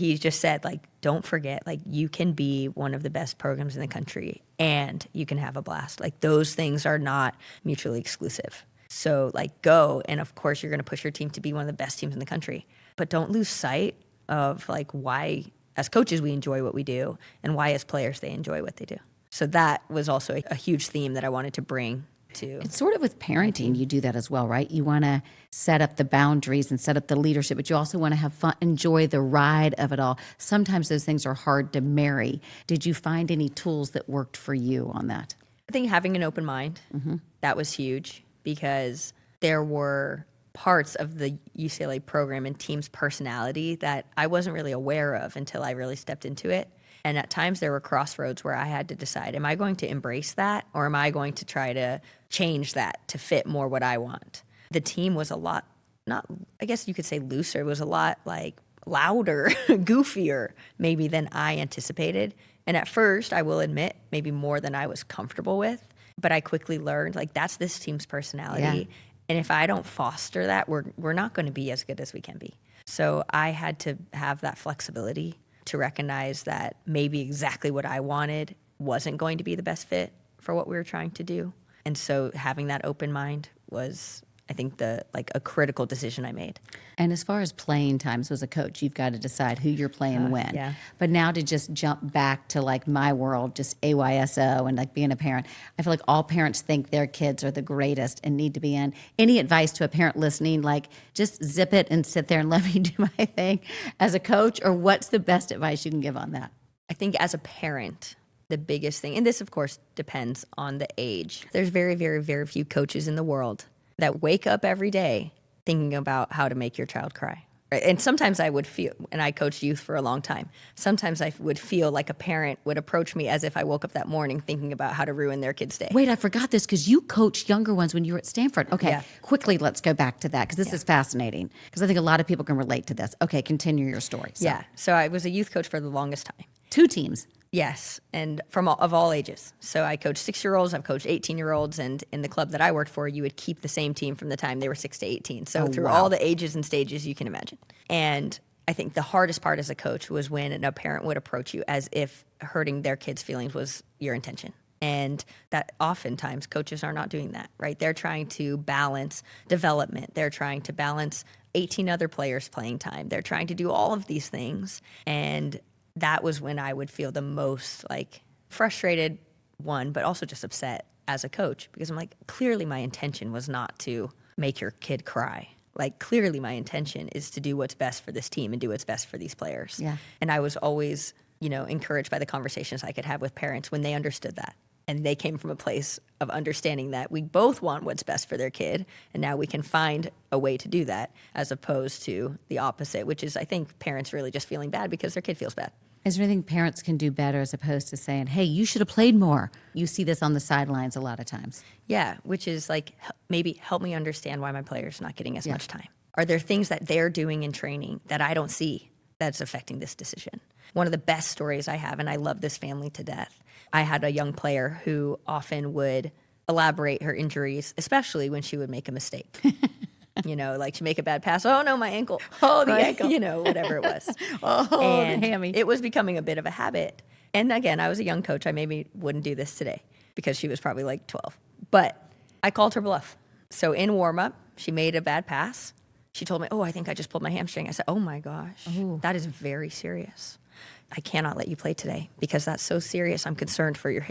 he just said, like, don't forget, like, you can be one of the best programs in the country and you can have a blast. Like, those things are not mutually exclusive. So, like, go, and of course you're going to push your team to be one of the best teams in the country. But don't lose sight of, like, why as coaches we enjoy what we do and why as players they enjoy what they do. So that was also a huge theme that I wanted to bring to. It's sort of with parenting, you do that as well, right? You want to set up the boundaries and set up the leadership, but you also want to have fun, enjoy the ride of it all. Sometimes those things are hard to marry. Did you find any tools that worked for you on that? I think having an open mind, that was huge, because there were parts of the UCLA program and team's personality that I wasn't really aware of until I really stepped into it. And at times there were crossroads where I had to decide, am I going to embrace that, or am I going to try to change that to fit more what I want? The team was a lot, not, I guess you could say looser. It was a lot like louder, goofier maybe than I anticipated. And at first, I will admit, maybe more than I was comfortable with. But I quickly learned, like, that's this team's personality. Yeah. And if I don't foster that, we're not going to be as good as we can be. So I had to have that flexibility to recognize that maybe exactly what I wanted wasn't going to be the best fit for what we were trying to do. And so having that open mind was, I think, a critical decision I made. And as far as playing times as a coach, you've got to decide who you're playing when. Yeah. But now to just jump back to like my world, just AYSO and like being a parent, I feel like all parents think their kids are the greatest and need to be in. Any advice to a parent listening, like just zip it and sit there and let me do my thing as a coach, or what's the best advice you can give on that? I think as a parent, the biggest thing, and this of course depends on the age, there's very, very, very few coaches in the world that wake up every day thinking about how to make your child cry. And sometimes I would feel, and I coached youth for a long time, sometimes I would feel like a parent would approach me as if I woke up that morning thinking about how to ruin their kid's day. Wait, I forgot this, because you coached younger ones when you were at Stanford. Okay, Quickly, let's go back to that, because this is fascinating, because I think a lot of people can relate to this. Okay, continue your story. So I was a youth coach for the longest time. 2 teams. Yes, and of all ages. So I coached 6-year-olds, I've coached 18-year-olds, and in the club that I worked for, you would keep the same team from the time they were 6 to 18. So through all the ages and stages you can imagine. And I think the hardest part as a coach was when a parent would approach you as if hurting their kid's feelings was your intention. And that oftentimes coaches are not doing that, right? They're trying to balance development. They're trying to balance 18 other players' playing time. They're trying to do all of these things. And that was when I would feel the most like frustrated, one, but also just upset as a coach, because I'm like, clearly my intention was not to make your kid cry. Like, clearly my intention is to do what's best for this team and do what's best for these players. Yeah. And I was always, encouraged by the conversations I could have with parents when they understood that. And they came from a place of understanding that we both want what's best for their kid, and now we can find a way to do that, as opposed to the opposite, which is, I think, parents really just feeling bad because their kid feels bad. Is there anything parents can do better as opposed to saying, hey, you should have played more? You see this on the sidelines a lot of times. Yeah, which is like, maybe help me understand why my player's not getting as much time. Are there things that they're doing in training that I don't see that's affecting this decision? One of the best stories I have, and I love this family to death, I had a young player who often would elaborate her injuries, especially when she would make a mistake. Like she'd make a bad pass. Oh no, my ankle. Oh, the ankle. Whatever it was. And the hammy. It was becoming a bit of a habit. And again, I was a young coach. I maybe wouldn't do this today because she was probably like 12. But I called her bluff. So in warm-up, she made a bad pass. She told me, I think I just pulled my hamstring. I said, oh my gosh, that is very serious. I cannot let you play today because that's so serious. I'm concerned for your